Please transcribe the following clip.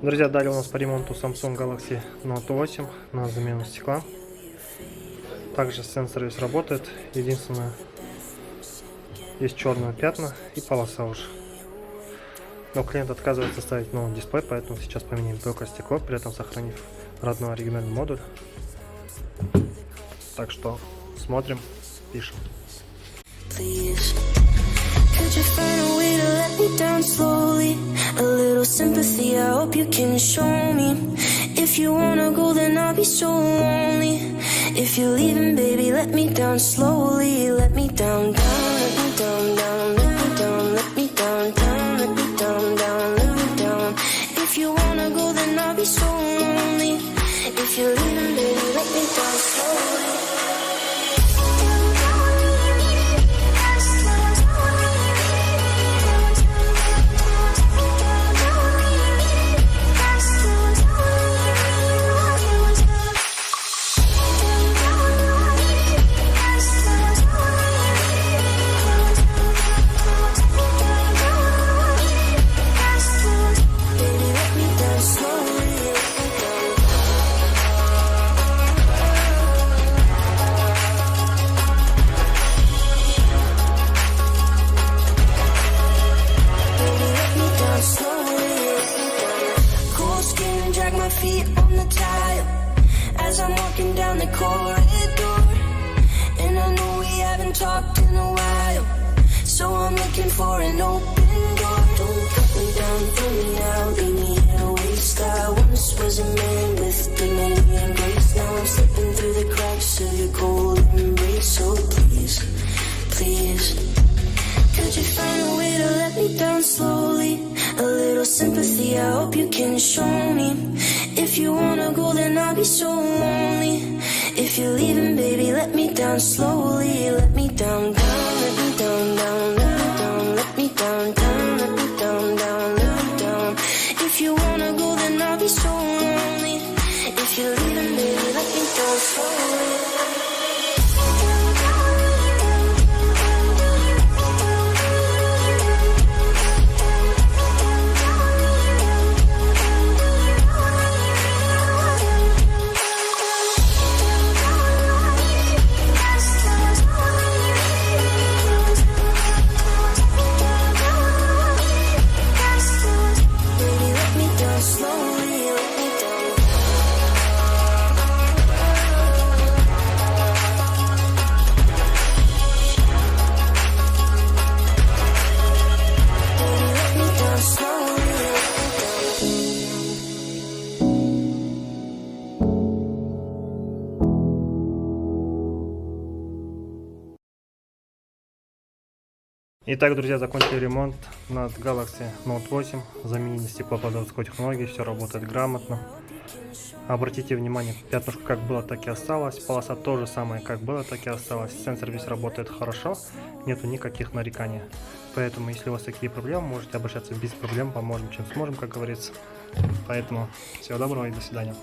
Друзья, далее у нас по ремонту Samsung Galaxy Note 8 на замену стекла. Также сенсор весь работает. Единственное, есть черные пятна и полоса уже. Но клиент отказывается ставить новый дисплей, поэтому сейчас поменяем только стекло, при этом сохранив родной оригинальный модуль. Так что смотрим, пишем. Could you find a way to let me down slowly? A little sympathy, I hope you can show me. If you wanna go, then I'll be so lonely. If you're leaving, baby, let me down slowly. Let me down, down, let me down, down, let me down, let me down, down, let me down, down, let me down. If you wanna go, then I'll be so lonely. If you're leaving, baby, let me down slowly. Feet on the tile as I'm walking down the corridor, and I know we haven't talked in a while, so I'm looking for an open door. Don't cut me down, throw me out, leave me here to waste. I once was a man with dignity and grace. Now I'm slipping through the cracks of your cold embrace. So please, please, could you find a way to let me down slowly? A little sympathy, I hope you can show me. If you wanna go, then I'll be so lonely. If you're leaving, baby, let me down slowly. Let me down, down, let me down, down, let me down, let me down, down, let me down, down, let me down. If you wanna go, then I'll be so lonely. If you're leaving, baby, let me down slowly. Итак, друзья, закончили ремонт над Galaxy Note 8. Заменили стеклоподавской технологии, все работает грамотно. Обратите внимание, пятнышко как было, так и осталось. Полоса то же самое, как было, так и осталось. Сенсор весь работает хорошо, нету никаких нареканий. Поэтому, если у вас такие проблемы, можете обращаться без проблем, поможем, чем сможем, как говорится. Поэтому всего доброго и до свидания.